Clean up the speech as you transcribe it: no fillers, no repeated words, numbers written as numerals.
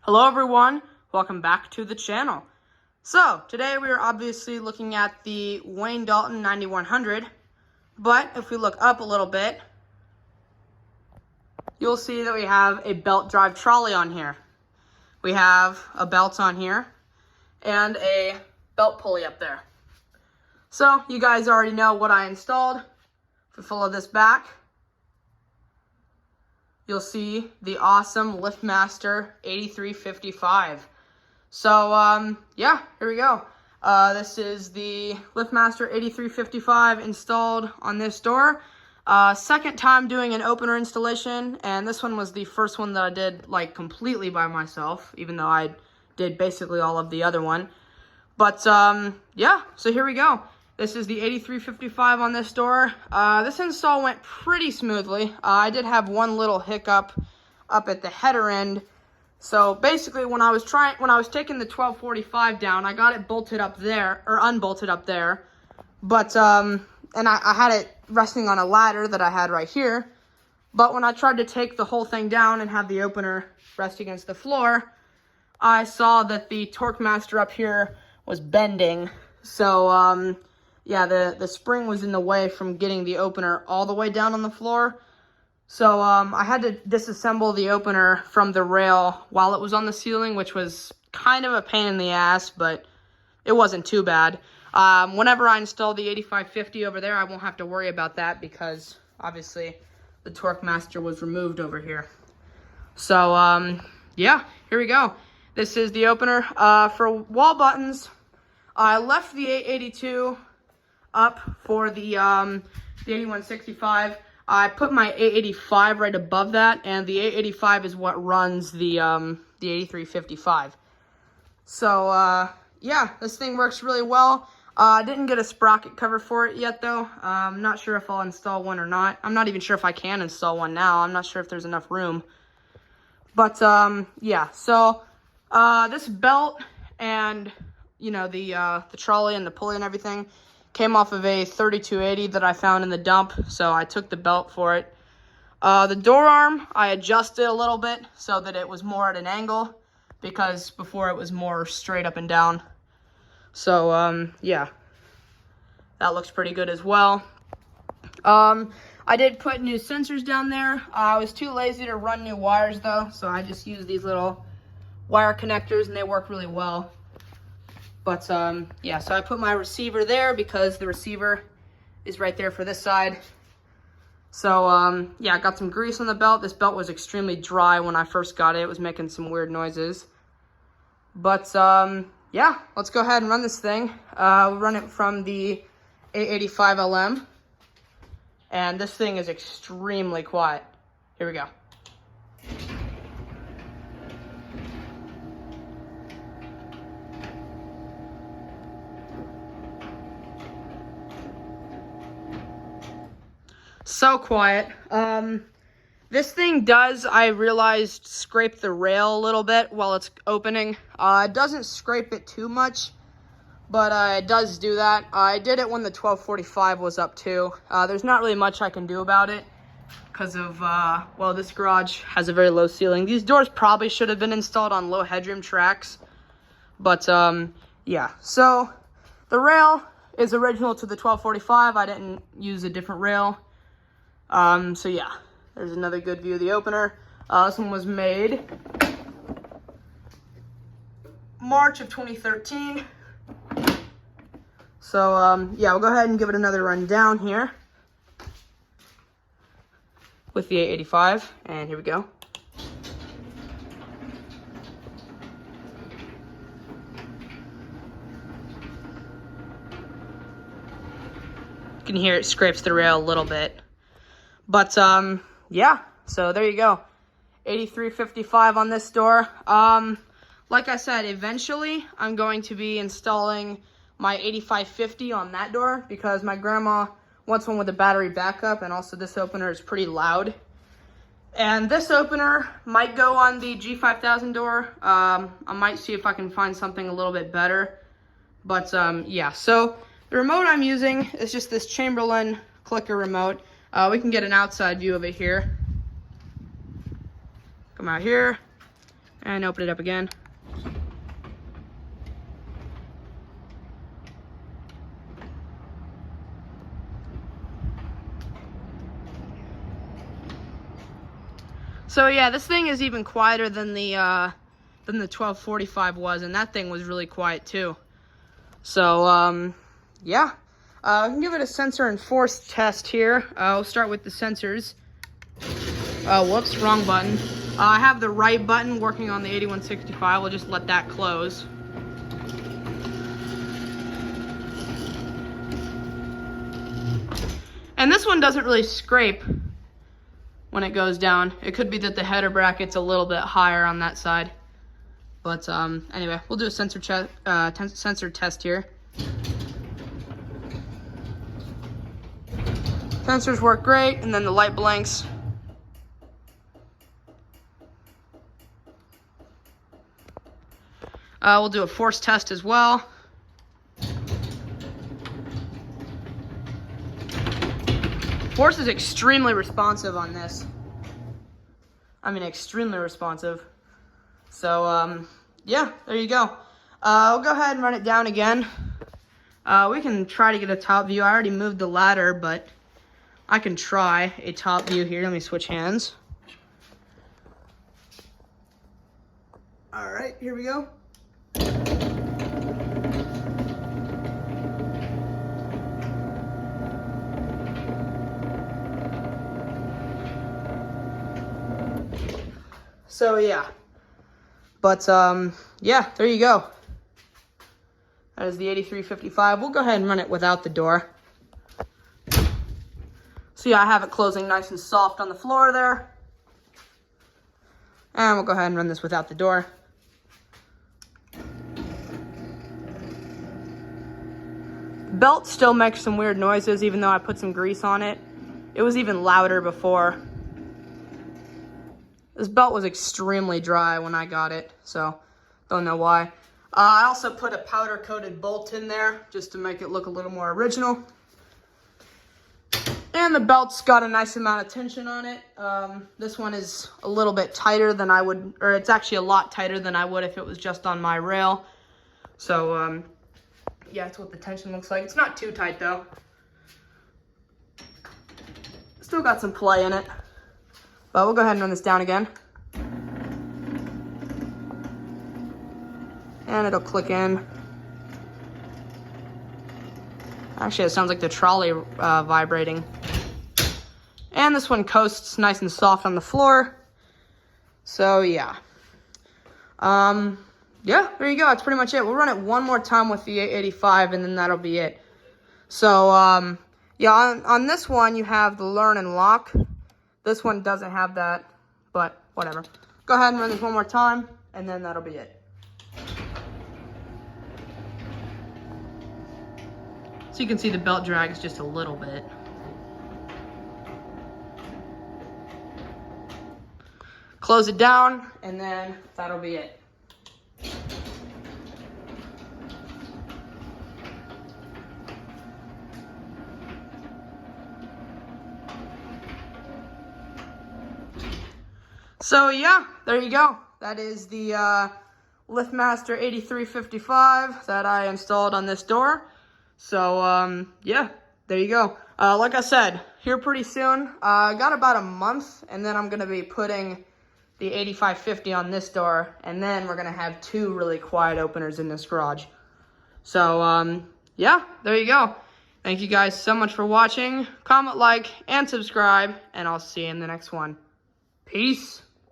Hello everyone, welcome back to the channel. So, today we are obviously looking at the Wayne-Dalton 9100, but if we look up a little bit, you'll see that we have a belt drive trolley on here. We have a belt on here, and a belt pulley up there. So, you guys already know what I installed. If we follow this back, you'll see the awesome LiftMaster 8355. So, yeah, here we go. This is the LiftMaster 8355 installed on this door. Second time doing an opener installation, and this one was the first one that I did, like, completely by myself, even though I did basically all of the other one. But, yeah, so here we go. This is the 8355 on this door. This install went pretty smoothly. I did have one little hiccup up at the header end. So basically, when I was taking the 1245 down, I got it bolted up there, or unbolted up there. But and I had it resting on a ladder that I had right here. But when I tried to take the whole thing down and have the opener rest against the floor, I saw that the torque master up here was bending. So yeah, the spring was in the way from getting the opener all the way down on the floor. So I had to disassemble the opener from the rail while it was on the ceiling, which was kind of a pain in the ass, but it wasn't too bad. Whenever I install the 8550 over there, I won't have to worry about that because obviously the torque master was removed over here. So yeah, here we go. This is the opener. For wall buttons, I left the 882 up for the 8165. I put my 885 right above that, and the 885 is what runs the 8355. So yeah, this thing works really well. I didn't get a sprocket cover for it yet though. I'm not sure if I'll install one or not. I'm not even sure if I can install one now. I'm not sure if there's enough room. But yeah, so this belt and the trolley and the pulley and everything came off of a 3280 that I found in the dump, so I took the belt for it. The door arm, I adjusted a little bit so that it was more at an angle, because before it was more straight up and down. So, yeah, that looks pretty good as well. I did put new sensors down there. I was too lazy to run new wires, though, so I just used these little wire connectors, and they work really well. But, yeah, so I put my receiver there because the receiver is right there for this side. So, yeah, I got some grease on the belt. This belt was extremely dry when I first got it. It was making some weird noises. But, yeah, let's go ahead and run this thing. We'll run it from the 885 LM. And this thing is extremely quiet. Here we go. So quiet. This thing does, I realized, scrape the rail a little bit while it's opening. It doesn't scrape it too much, but it does do that. I did it when the 1245 was up too. There's not really much I can do about it because of, well, this garage has a very low ceiling. These doors probably should have been installed on low headroom tracks, but yeah. So the rail is original to the 1245. I didn't use a different rail. So yeah, there's another good view of the opener. This one was made March of 2013. So, yeah, we'll go ahead and give it another run down here with the 885, and here we go. You can hear it scrapes the rail a little bit. But, yeah, so there you go. 8355 on this door. Like I said, eventually I'm going to be installing my 8550 on that door because my grandma wants one with a battery backup, and also this opener is pretty loud. And this opener might go on the G5000 door. I might see if I can find something a little bit better. But, yeah, so the remote I'm using is just this Chamberlain clicker remote. We can get an outside view of it here. Come out here. And open it up again. So yeah, this thing is even quieter than the 1245 was, and that thing was really quiet too. So yeah, we can give it a sensor and force test here. We'll start with the sensors. Whoops, wrong button. I have the right button working on the 8165. We'll just let that close. And this one doesn't really scrape when it goes down. It could be that the header bracket's a little bit higher on that side. But anyway, we'll do a sensor test here. Sensors work great, and then the light blinks. We'll do a force test as well. Force is extremely responsive on this. I mean, extremely responsive. So, yeah, there you go. We'll go ahead and run it down again. We can try to get a top view. I already moved the ladder, but I can try a top view here. Let me switch hands. All right, here we go. So yeah, but yeah, there you go. That is the 8355. We'll go ahead and run it without the door. So yeah, I have it closing nice and soft on the floor there. And we'll go ahead and run this without the door. The belt still makes some weird noises even though I put some grease on it. It was even louder before. This belt was extremely dry when I got it, so don't know why. I also put a powder-coated bolt in there just to make it look a little more original. And the belt's got a nice amount of tension on it. This one is a little bit tighter than I would, or it's actually a lot tighter than I would if it was just on my rail. So, yeah, that's what the tension looks like. It's not too tight, though. Still got some play in it. But we'll go ahead and run this down again. And it'll click in. Actually, it sounds like the trolley vibrating. And this one coasts nice and soft on the floor. So, yeah. Yeah, there you go. That's pretty much it. We'll run it one more time with the 885, and then that'll be it. So, yeah, on this one, you have the learn and lock. This one doesn't have that, but whatever. Go ahead and run this one more time, and then that'll be it. So you can see the belt drags just a little bit. Close it down, and then that'll be it. So yeah, there you go. That is the LiftMaster 8355 that I installed on this door. So yeah, there you go. Like I said, here pretty soon. I got about a month, and then I'm gonna be putting the 8550 on this door, and then we're gonna have two really quiet openers in this garage. So yeah, there you go. Thank you guys so much for watching. Comment, like, and subscribe, and I'll see you in the next one. Peace.